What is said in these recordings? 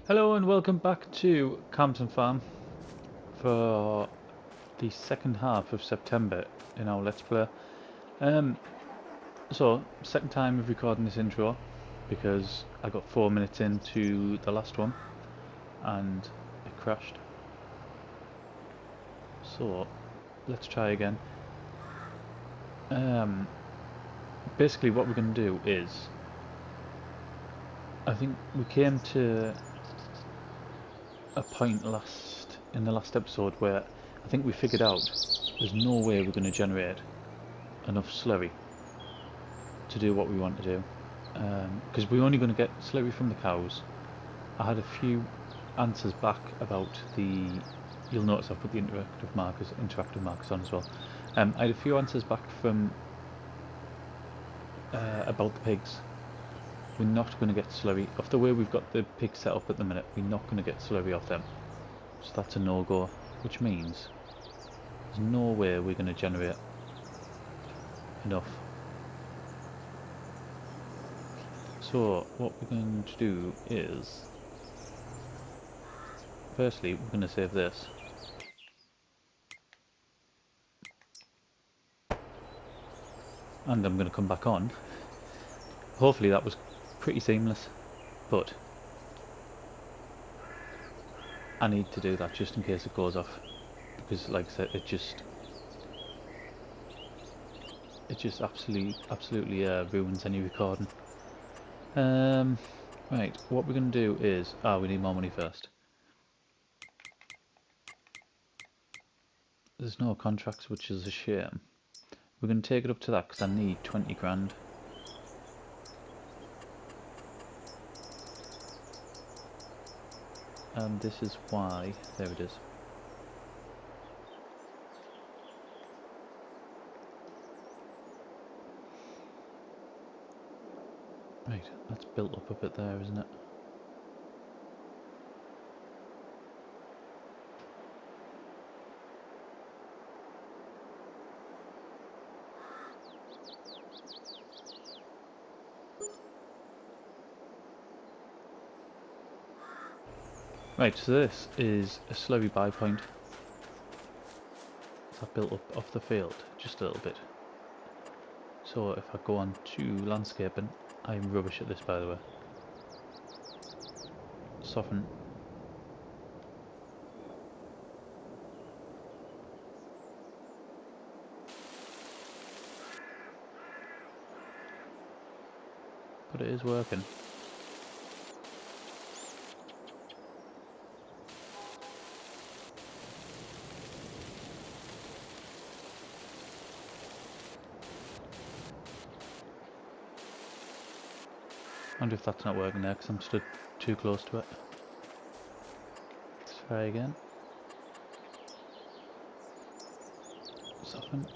Hello and welcome back to Calmsden Farm for the second half of September in our Let's Play. Second time of recording this intro because I got 4 minutes into the last one and it crashed. So let's try again. Basically what we're going to do is, I think we came to a point in the last episode where I think we figured out there's no way we're going to generate enough slurry to do what we want to do, because we're only going to get slurry from the cows. I had a few answers back about the, you'll notice I've put the interactive markers on as well. I had a few answers back from about the pigs. We're not going to get slurry off the way we've got the pigs set up at the minute. We're not going to get slurry off them, so that's a no-go, which means there's no way we're going to generate enough. So what we're going to do is, firstly we're going to save this, and I'm going to come back on. Hopefully that was pretty seamless, but I need to do that just in case it goes off, because like I said, it just absolutely ruins any recording. Right, what we're going to do is, we need more money first. There's no contracts, which is a shame. We're going to take it up to that because I need 20 grand. And this is why, there it is. Right, that's built up a bit there, isn't it? Right, so this is a slurry buy point. That built up off the field just a little bit. So if I go on to landscaping, I'm rubbish at this by the way. Soften. But it is working. I wonder if that's not working there because I'm stood too close to it. Let's try again. Soften.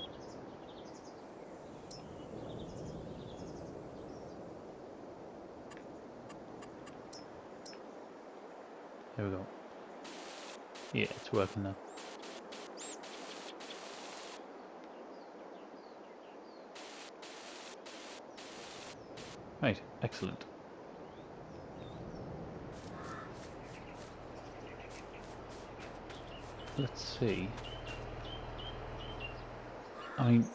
Here we go. Yeah, it's working now. Right, excellent. Let's see. I mean,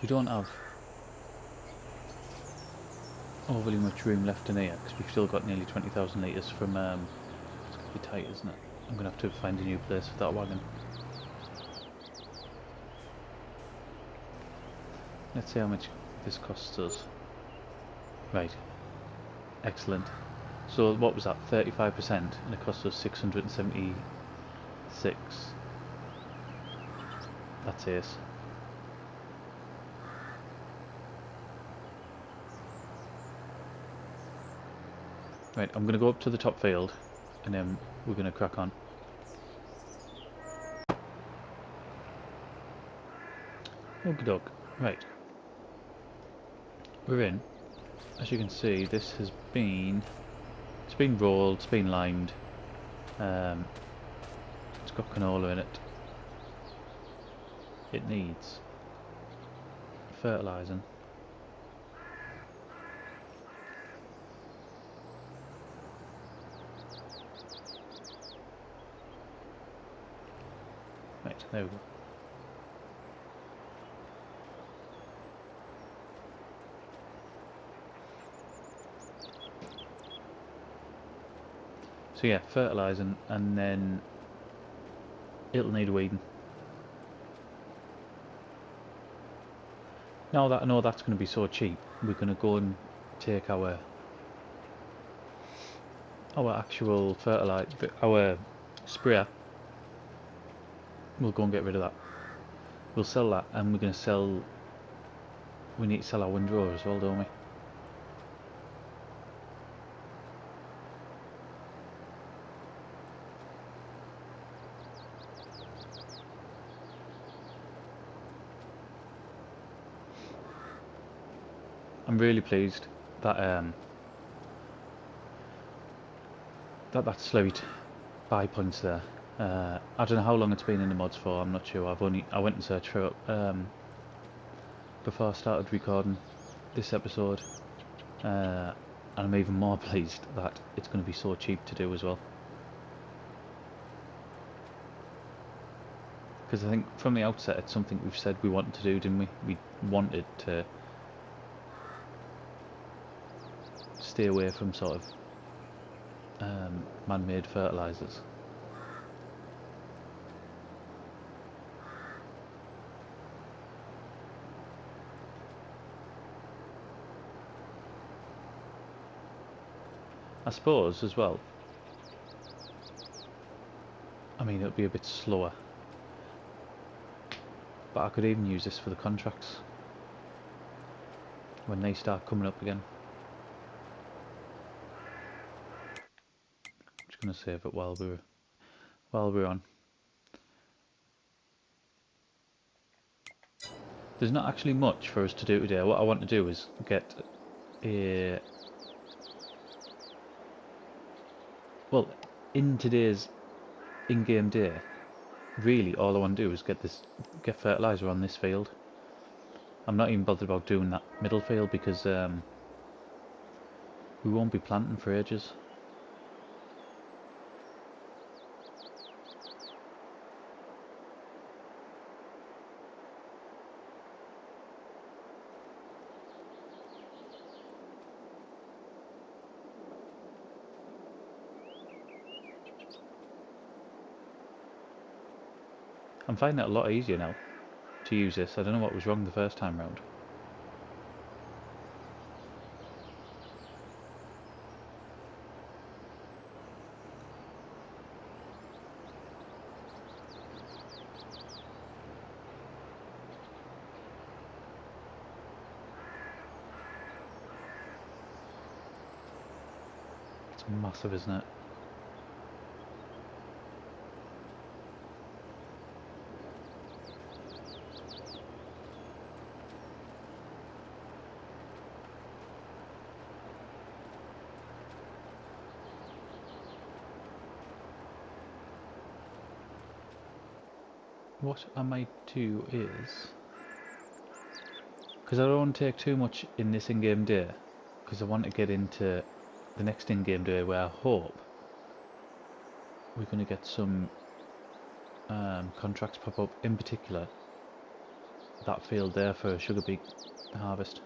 we don't have overly much room left in here because we've still got nearly 20,000 litres from, it's going to be tight, isn't it? I'm going to have to find a new place for that wagon. Let's see how much this costs us. Right, excellent. So what was that, 35%, and it cost us 676. That's ace. Right, I'm going to go up to the top field and then we're going to crack on. Okie doke. Right. We're in. As you can see, this has been, it's been rolled, it's been limed. It's got canola in it. It needs fertilizing. There we go. So yeah, fertilising, and then it'll need weeding. Now that I know that's going to be so cheap, we're going to go and take our actual fertilizer, our sprayer. We'll go and get rid of that. We'll sell that, and we're going to sell. We need to sell our windrower as well, don't we? I'm really pleased that that slurry buy points there. I don't know how long it's been in the mods for. I'm not sure. I went and searched for it before I started recording this episode, and I'm even more pleased that it's going to be so cheap to do as well. Because I think from the outset it's something we've said we wanted to do, didn't we? We wanted to stay away from sort of man-made fertilisers. I suppose as well, I mean it'll be a bit slower, but I could even use this for the contracts when they start coming up again. I'm just going to save it while we're on. There's not actually much for us to do today. What I want to do is get a... Well, in today's in-game day, really all I want to do is get fertiliser on this field. I'm not even bothered about doing that middle field because we won't be planting for ages. I'm finding it a lot easier now to use this. I don't know what was wrong the first time round. It's massive, isn't it? What I might do is, because I don't want to take too much in this in-game day, because I want to get into the next in-game day where I hope we're going to get some contracts pop up, in particular that field there for sugar beet harvest.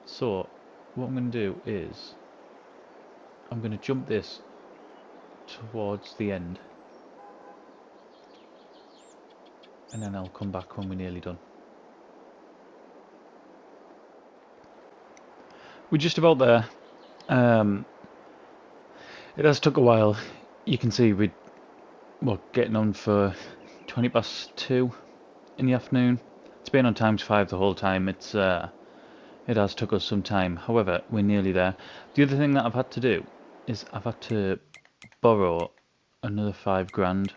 So what I'm going to do is I'm going to jump this towards the end, and then I'll come back when we're nearly done. We're just about there. It has took a while. You can see we're getting on for 2:20 in the afternoon. It's been on ×5 the whole time. It has took us some time. However, we're nearly there. The other thing that I've had to do is I've had to borrow another £5,000,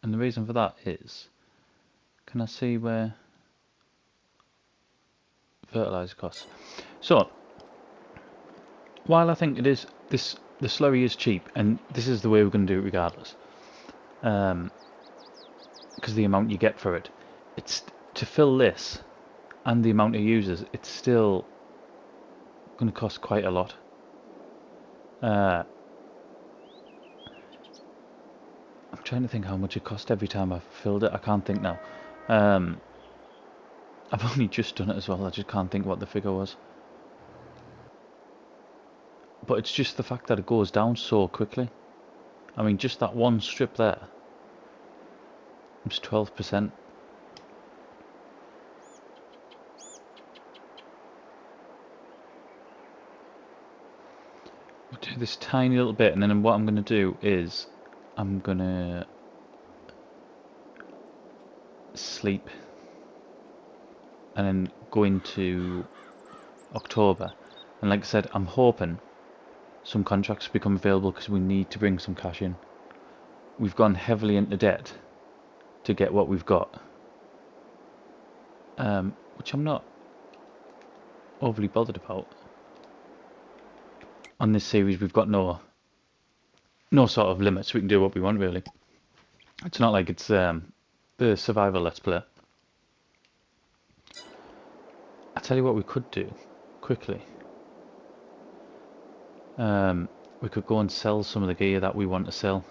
and the reason for that is, can I see where fertiliser costs? So while I think it is the slurry is cheap, and this is the way we're going to do it regardless, because the amount you get for it, it's to fill this and the amount of users, it's still going to cost quite a lot. I'm trying to think how much it cost every time I filled it. I can't think now. I've only just done it as well. I just can't think what the figure was. But it's just the fact that it goes down so quickly. I mean, just that one strip there. It's 12%. We'll do this tiny little bit, and then what I'm going to do is I'm going to sleep and then go into October. And like I said, I'm hoping some contracts become available because we need to bring some cash in. We've gone heavily into debt to get what we've got, which I'm not overly bothered about. On this series, we've got no sort of limits. We can do what we want, really. It's not like it's the survival let's play. I tell you what we could do quickly. We could go and sell some of the gear that we want to sell.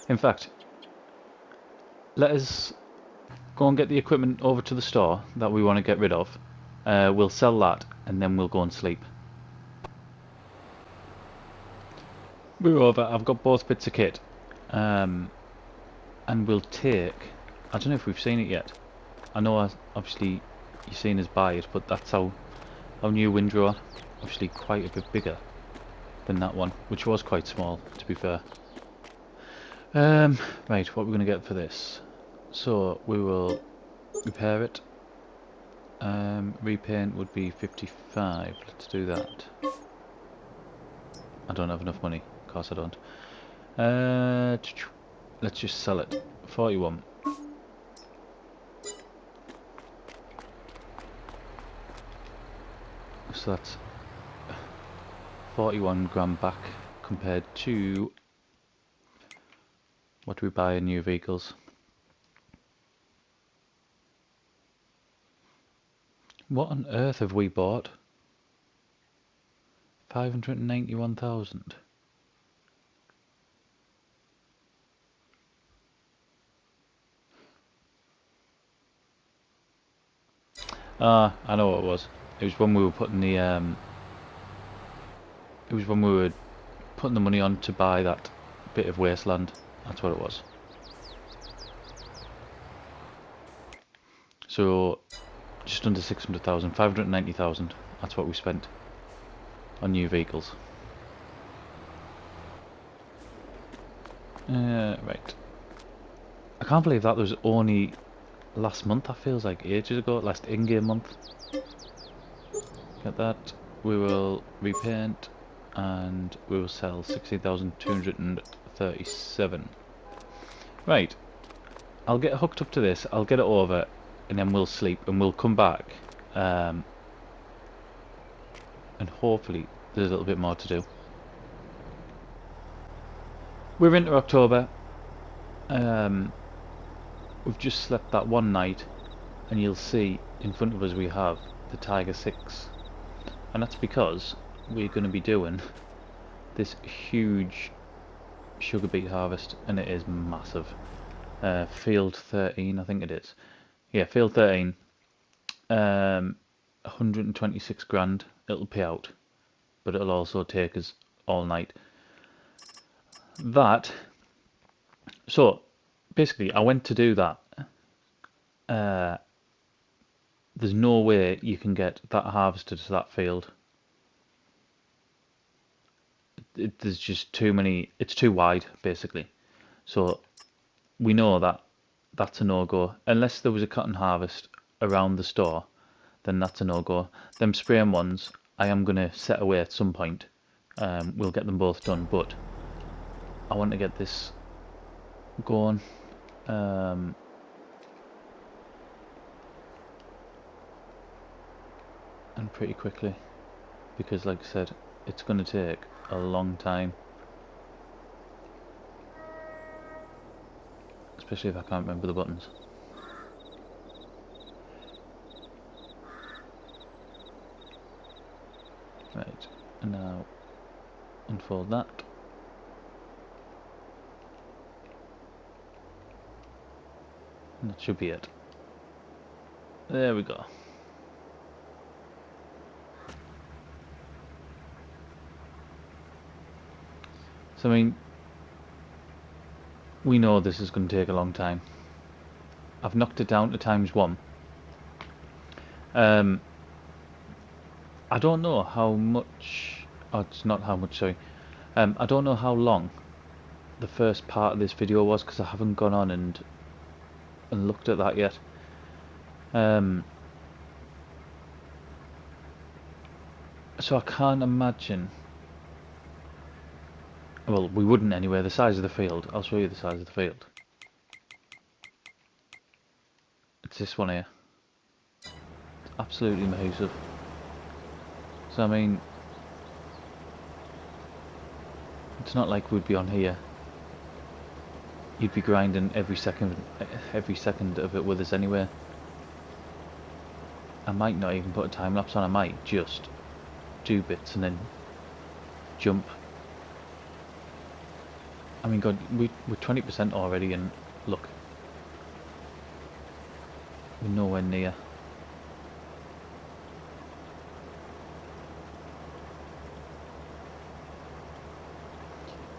In fact, let us go and get the equipment over to the store that we want to get rid of. We'll sell that and then we'll go and sleep. We're over. I've got both bits of kit. And we'll take... I don't know if we've seen it yet. I know obviously you've seen us buy it, but that's our new windrower. Obviously quite a bit bigger than that one, which was quite small, to be fair. Right, what we're going to get for this. So we will repair it. Repaint would be 55. Let's do that. I don't have enough money. Of course I don't. Let's just sell it. 41. So that's 41 grand back compared to what do we buy in new vehicles? What on earth have we bought? 591,000. Ah, I know what it was. It was when we were putting the it was when we were putting the money on to buy that bit of wasteland. That's what it was. So just under 600,000, 590,000. That's what we spent on new vehicles. Right. I can't believe that was only last month. That feels like ages ago. Last in-game month. Get that. We will repaint and we will sell 16,237. Right. I'll get hooked up to this. I'll get it over, and then we'll sleep and we'll come back. And hopefully there's a little bit more to do. We're into October. We've just slept that one night, and you'll see in front of us we have the Tiger 6, and that's because we're going to be doing this huge sugar beet harvest, and it is massive. Field 13, I think it is. Yeah, field 13. 126 grand it'll pay out, but it'll also take us all night. So basically I went to do that. There's no way you can get that harvested to that field. There's just too many, it's too wide basically. So we know that that's a no-go. Unless there was a cotton harvest around the store, then that's a no-go. Them spraying ones I am going to set away at some point. We'll get them both done, but I want to get this going. And pretty quickly, because like I said, it's going to take a long time, especially if I can't remember the buttons. Right, and now unfold that. And that should be it. There we go. So I mean, we know this is going to take a long time. I've knocked it down to ×1. I don't know how much, oh, it's not how much, sorry. I don't know how long the first part of this video was, because I haven't gone on and looked at that yet. So I can't imagine, well, we wouldn't anyway, the size of the field. I'll show you the size of the field. It's this one here. It's absolutely massive. So I mean, it's not like we'd be on here. You'd be grinding every second of it with us anyway. I might not even put a time lapse on. I might just do bits and then jump. I mean, God, we're 20% already, and look, we're nowhere near.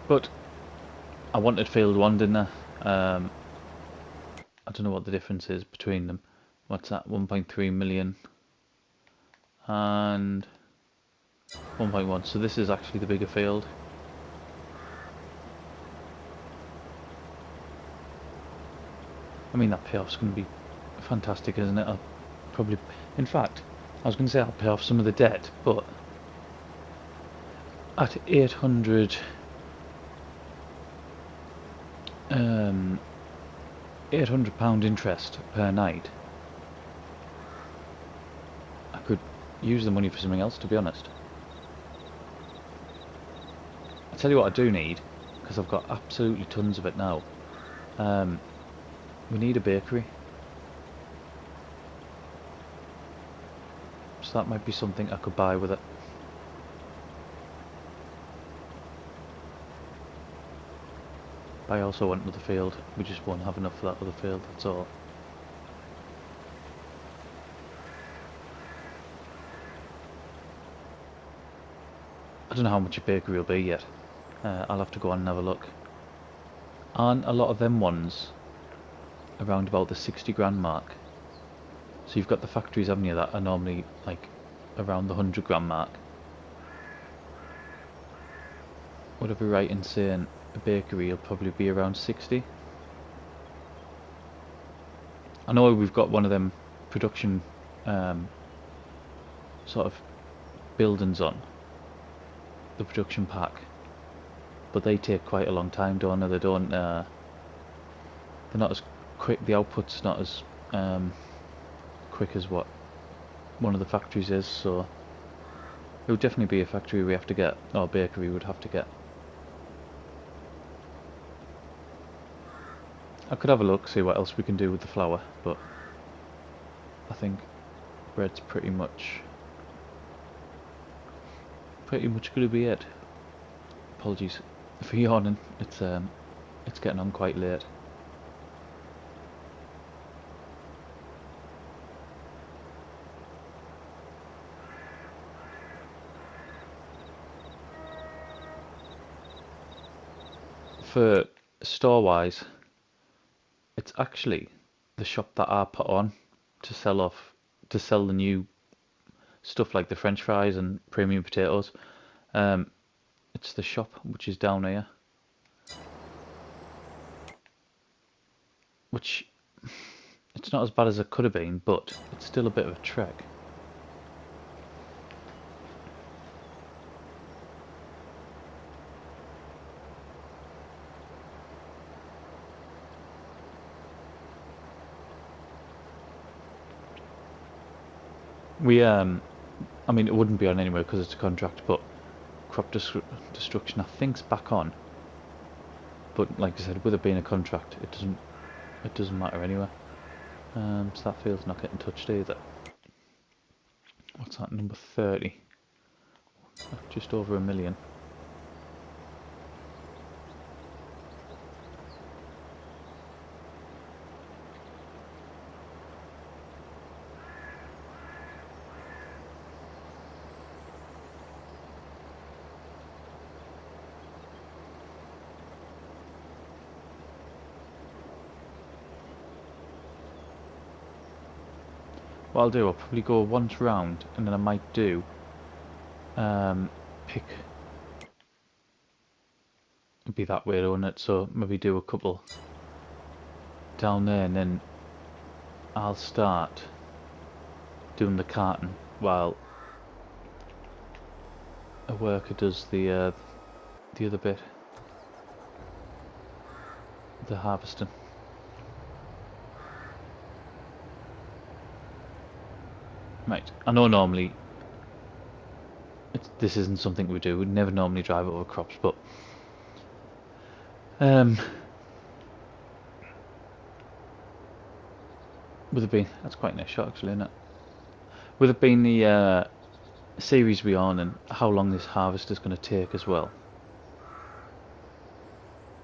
But I wanted field 1, didn't I? I don't know what the difference is between them. What's that? 1.3 million and 1.1. So this is actually the bigger field. I mean, that payoff's going to be fantastic, isn't it? I'll probably, in fact, I was going to say I'll pay off some of the debt, but at 800 £800 interest per night, I could use the money for something else, to be honest. I tell you what I do need, because I've got absolutely tons of it now. We need a bakery. So that might be something I could buy with it. But I also want another field. We just won't have enough for that other field, that's all. I don't know how much a bakery will be yet. I'll have to go on and have a look. Aren't a lot of them ones around about the 60 grand mark? So you've got the factories, haven't you, that are normally like around the 100 grand mark. Would I be right in saying a bakery will probably be around 60? I know we've got one of them production sort of buildings on, the production pack, but they take quite a long time, don't they? They don't, they're not as quick, the output's not as quick as what one of the factories is, so it would definitely be a factory we have to get, or a bakery we would have to get. I could have a look, see what else we can do with the flour, but I think bread's pretty much going to be it. Apologies for yawning. It's getting on quite late. For store-wise, it's actually the shop that I put on to sell the new stuff like the French fries and premium potatoes. It's the shop which is down here, which it's not as bad as it could have been, but it's still a bit of a trek. We I mean, it wouldn't be on anyway because it's a contract, but crop destruction I think's back on. But like I said, with it being a contract, it doesn't matter anyway. So that field's not getting touched either. What's that, number 30? Just over 1 million. what I'll do, I'll probably go once round, and then I might do pick. It'd be that way, wouldn't it? So maybe do a couple down there, and then I'll start doing the carting while a worker does the other bit, the harvesting. Right, I know normally this isn't something we do. We'd never normally drive over crops, but with it being, that's quite a nice shot actually, isn't it? With it being the series we're on and how long this harvest is going to take as well,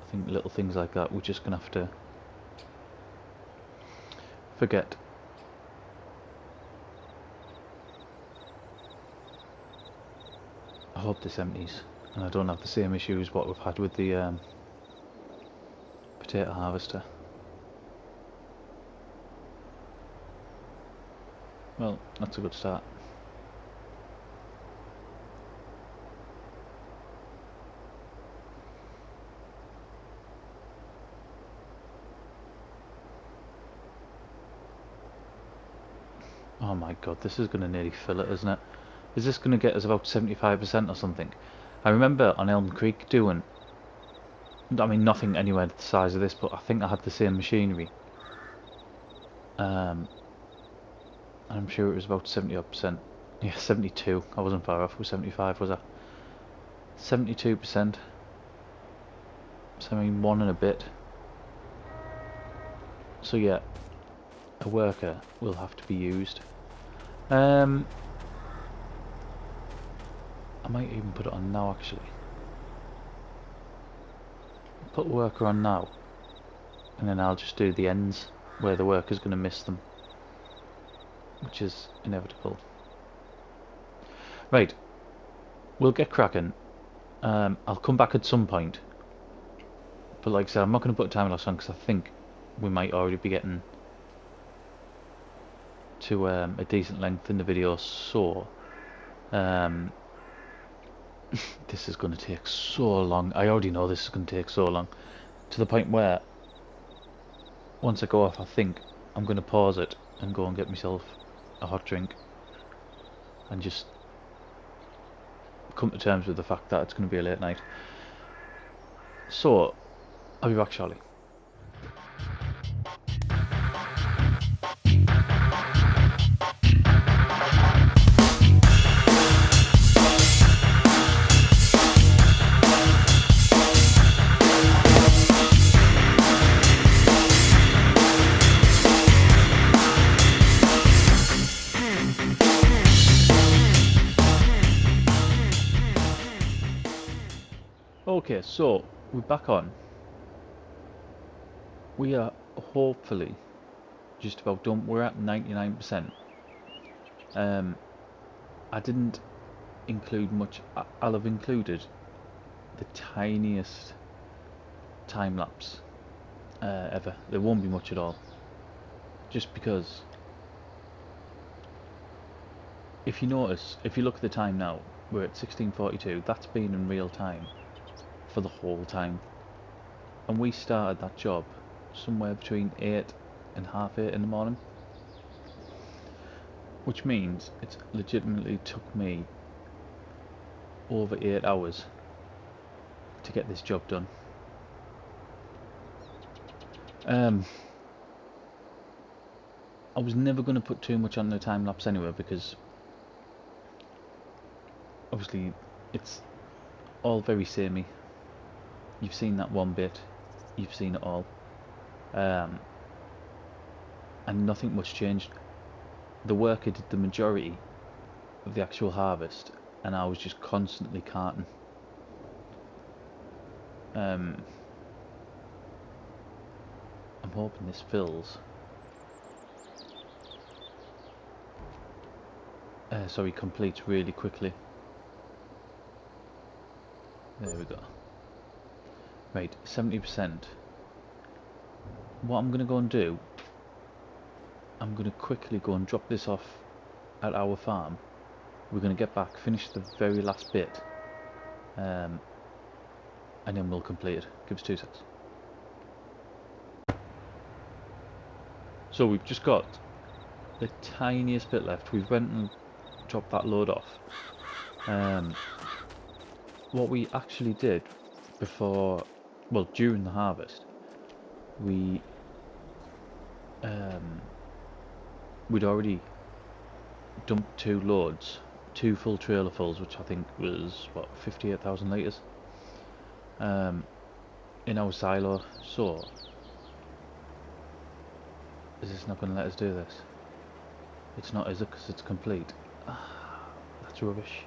I think little things like that we're just going to have to forget. I hope this empties and I don't have the same issues what we've had with the potato harvester. Well, that's a good start. Oh my god, this is going to nearly fill it, isn't it? Is this going to get us about 75% or something? I remember on Elm Creek doing, I mean nothing anywhere the size of this, but I think I had the same machinery. I'm sure it was about 70%. Yeah, 72. I wasn't far off with 75, was I? 72%. 71 and a bit. So yeah, a worker will have to be used. I might even put it on now actually. Put worker on now, and then I'll just do the ends where the worker's going to miss them, which is inevitable. Right, we'll get cracking. I'll come back at some point, but like I said, I'm not going to put a time lapse on because I think we might already be getting to a decent length in the video, so this is going to take so long. I already know this is going to take so long, to the point where once I go off I think I'm going to pause it and go and get myself a hot drink and just come to terms with the fact that it's going to be a late night. So I'll be back shortly. Okay, so we're back on. We are hopefully just about done. We're at 99%. I didn't include much. I'll have included the tiniest time lapse ever. There won't be much at all, just because if you notice, if you look at the time now, we're at 16:42. That's been in real time for the whole time, and we started that job somewhere between 8 and half 8 in the morning, which means it's legitimately took me over 8 hours to get this job done. I was never going to put too much on the time lapse anyway, because obviously it's all very samey. You've seen that one bit, you've seen it all, and nothing much changed. The worker did the majority of the actual harvest, and I was just constantly carting. I'm hoping this fills. Sorry, completes really quickly. There we go. Right, 70%. What I'm going to go and do I'm going to quickly go and drop this off at our farm. We're going to get back, finish the very last bit, and then we'll complete it. Give us 2 seconds. So we've just got the tiniest bit left. We've went and dropped that load off. What we actually did before, well, during the harvest, we'd already dumped 2 loads, 2 full trailer fulls, which I think was what, 58,000 litres, in our silo. So is this not going to let us do this? It's not, is it? Because it's complete. That's rubbish.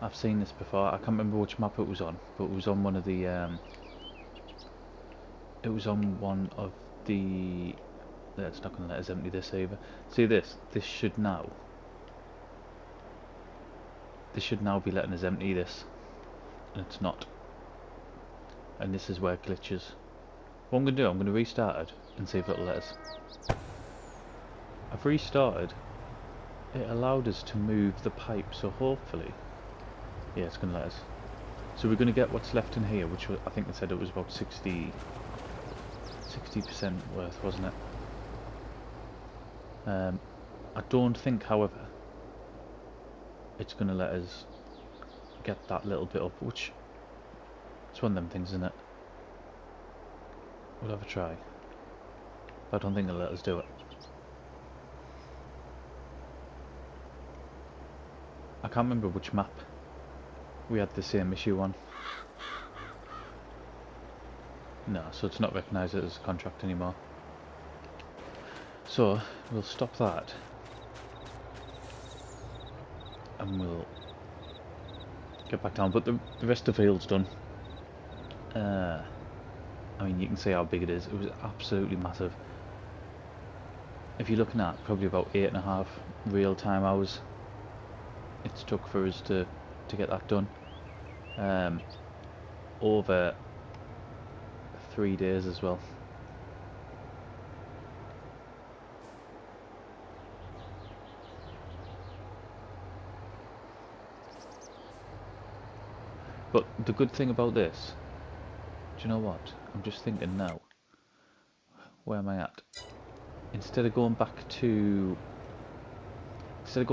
I've seen this before. I can't remember which map it was on, but it was on one of the it's not going to let us empty this either. See this? This should now be letting us empty this, and it's not. And this is where it glitches. What I'm going to do, I'm going to restart it and see if it'll let us. I've restarted. It allowed us to move the pipe, so hopefully, yeah, it's going to let us. So we're going to get what's left in here, which I think they said it was about 60% worth, wasn't it? I don't think, however, it's going to let us get that little bit up, which it's one of them things, isn't it? We'll have a try. But I don't think it'll let us do it. I can't remember which map we had the same issue on. No, so it's not recognised as a contract anymore. So we'll stop that, and we'll get back down. But the rest of the field's done. I mean, you can see how big it is. It was absolutely massive. If you're looking at probably about 8.5 real-time hours it's took for us to get that done. Over 3 days as well. But the good thing about this, do you know what? I'm just thinking now. Where am I at? Instead of going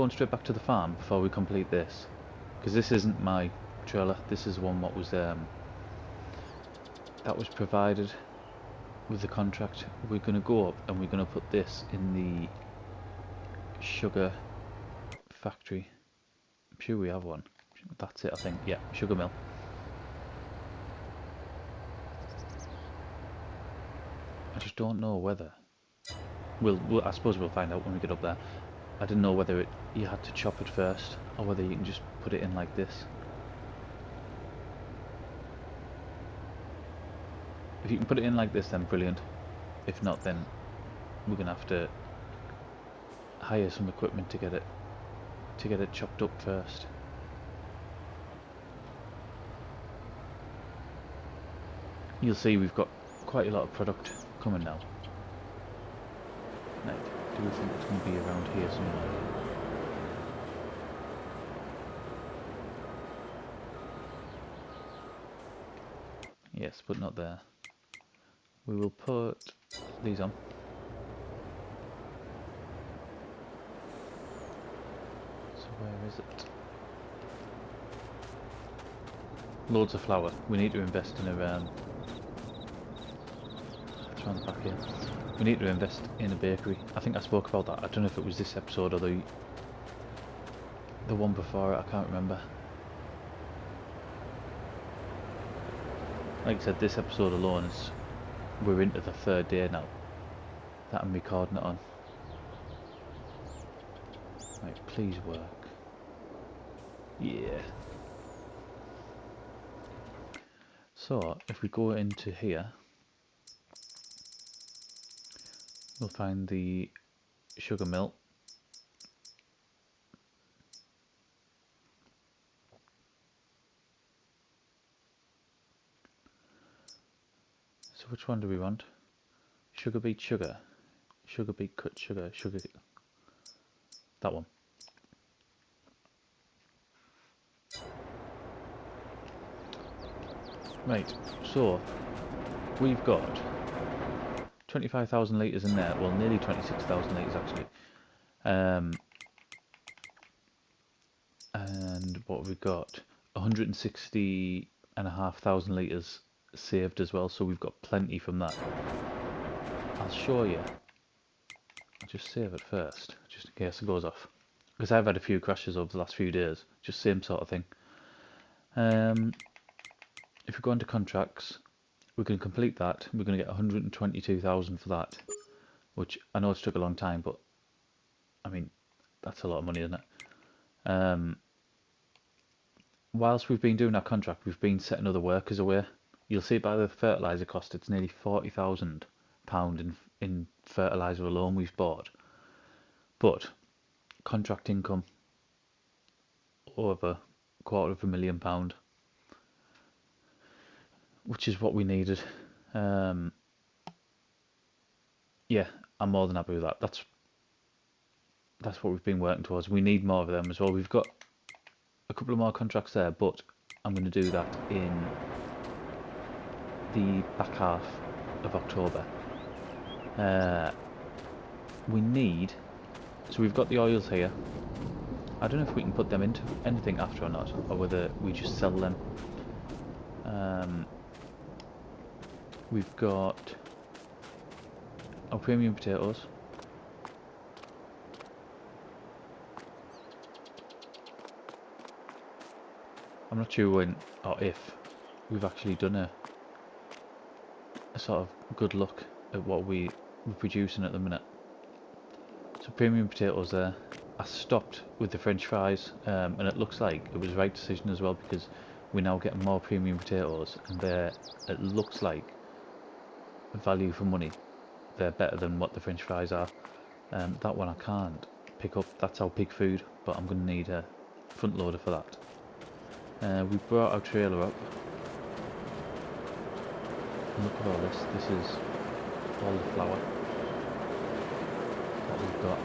straight back to the farm before we complete this, because this isn't my trailer. This is one what was that was provided with the contract. We're going to go up and we're going to put this in the sugar factory. I'm sure we have one. That's it, I think. Yeah, sugar mill. I just don't know whether I suppose we'll find out when we get up there. I didn't know whether you had to chop it first or whether you can just put it in like this. If you can put it in like this, then brilliant. If not, then we're gonna have to hire some equipment to get it chopped up first. You'll see we've got quite a lot of product coming now. Now, do we think it's going to be around here somewhere? Yes, but not there. We will put these on. So where is it? Loads of flour. We need to invest in a it's around the back here. We need to invest in a bakery. I think I spoke about that. I don't know if it was this episode or the one before it. I can't remember. Like I said, this episode alone is, we're into the 3rd day now that I'm recording it on. Right, please work. Yeah. So if we go into here, we'll find the sugar mill. So which one do we want? Sugar beet sugar. Sugar beet cut sugar. Sugar. That one. Right, so we've got 25,000 litres in there, well nearly 26,000 litres actually. And what have we got? 160,500 litres saved as well, so we've got plenty from that. I'll show you. I'll just save it first, just in case it goes off. Because I've had a few crashes over the last few days, just same sort of thing. If we go into contracts, we can complete that. We're going to get 122,000 for that, which I know it's took a long time, but I mean, that's a lot of money, isn't it? Whilst we've been doing our contract, we've been setting other workers away. You'll see by the fertiliser cost, it's nearly £40,000 in fertiliser alone we've bought. But contract income over £250,000, which is what we needed. Yeah, I'm more than happy with that. That's what we've been working towards. We need more of them as well. We've got a couple of more contracts there, but I'm going to do that in the back half of October. We need, so we've got the oils here. I don't know if we can put them into anything after or not, or whether we just sell them. We've got our premium potatoes. I'm not sure when or if we've actually done a sort of good look at what we're producing at the minute. So premium potatoes there. I stopped with the French fries, and it looks like it was the right decision as well, because we're now getting more premium potatoes, and it looks like value for money. They're better than what the French fries are. That one I can't pick up. That's our pig food, but I'm going to need a front loader for that. We brought our trailer up. And look at all this. This is all the flour that we've got.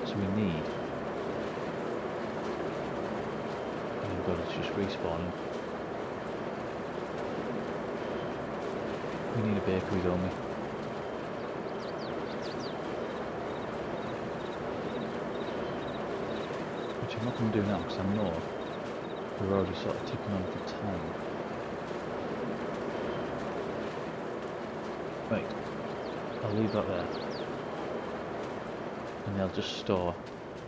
So we need. Oh my god, it's just respawning. We need a bakery, don't we? Which I'm not going to do now, because I know we're already sort of ticking on for time. Right, I'll leave that there. And they'll just store.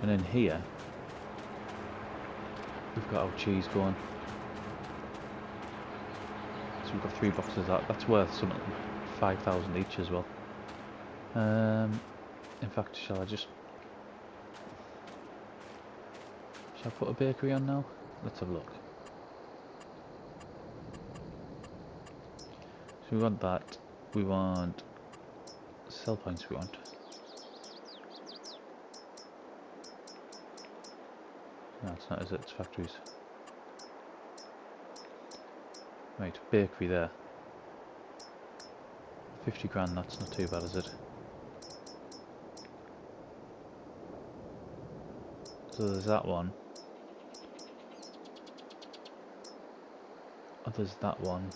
And in here, we've got our cheese going. So we've got 3 boxes of that. That's worth something 5,000 each as well. In fact, shall I put a bakery on now? Let's have a look. So we want that. We want sell points. We want. No, it's not, is it? It's factories. Right, bakery there. 50 grand, that's not too bad, is it? So there's that one. Oh, there's that one.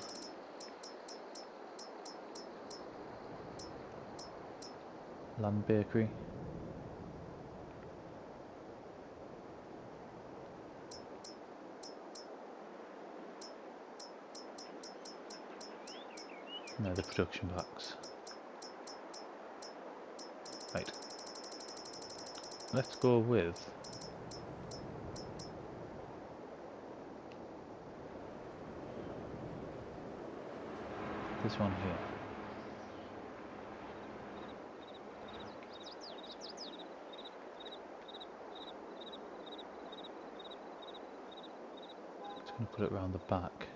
Lamb bakery. No, the production packs. Right. Let's go with this one here. Just going to put it around the back.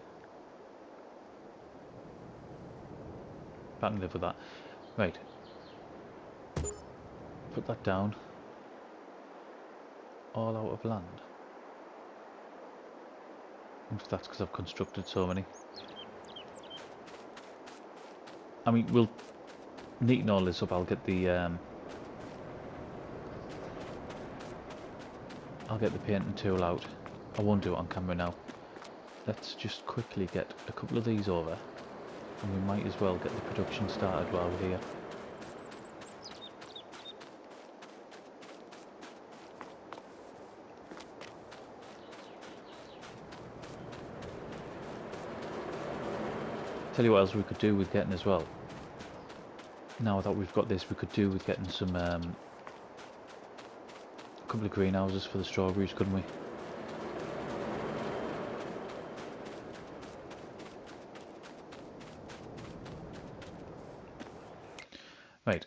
I can live with that. Right. Put that down. All out of land. If that's because I've constructed so many. I mean, we'll neaten all this up. I'll get the painting tool out. I won't do it on camera now. Let's just quickly get a couple of these over, and we might as well get the production started while we're here. Tell you what else we could do with getting as well. Now that we've got this, we could do with getting some a couple of greenhouses for the strawberries, couldn't we? Right.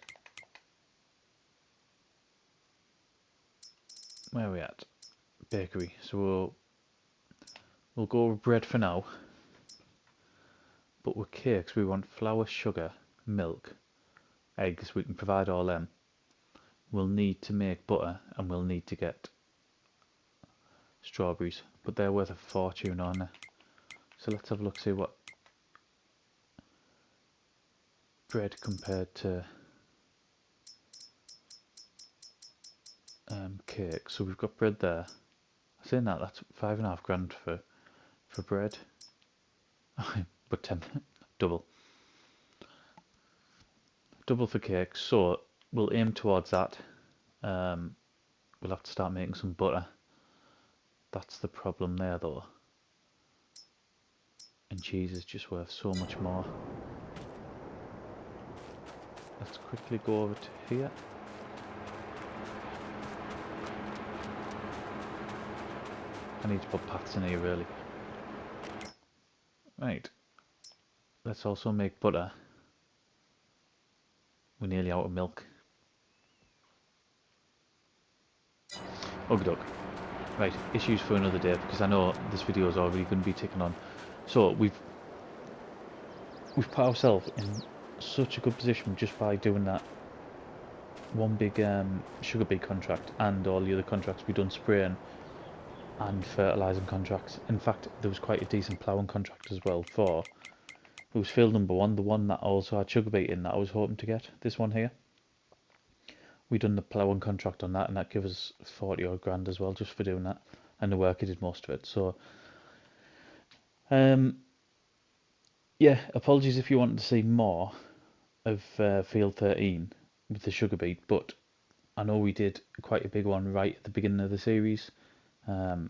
Where are we at? Bakery. So we'll go with bread for now. But with cakes, we want flour, sugar, milk, eggs. We can provide all them. We'll need to make butter, and we'll need to get strawberries. But they're worth a fortune, aren't they? So let's have a look, see what bread compared to cake. So we've got bread there. Saying that, that's £5.5 for bread. But 10 double for cake. So we'll aim towards that. We'll have to start making some butter. That's the problem there, though. And cheese is just worth so much more. Let's quickly go over to here. I need to put paths in here, really. Right. Let's also make butter. We're nearly out of milk. Okie doke. Right, issues for another day, because I know this video is already going to be ticking on. So we've put ourselves in such a good position just by doing that one big sugar beet contract and all the other contracts we've done, spraying and fertilizing contracts. In fact, there was quite a decent ploughing contract as well for, it was field number 1, the one that also had sugar beet in that I was hoping to get, this one here. We done the ploughing contract on that, and that gave us 40 odd grand as well just for doing that, and the worker did most of it. So yeah, apologies if you wanted to see more of field 13 with the sugar beet, but I know we did quite a big one right at the beginning of the series, and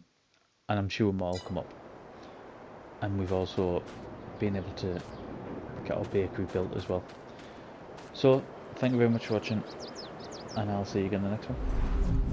I'm sure more will come up. And we've also been able to get our bakery built as well. So thank you very much for watching, and I'll see you again in the next one.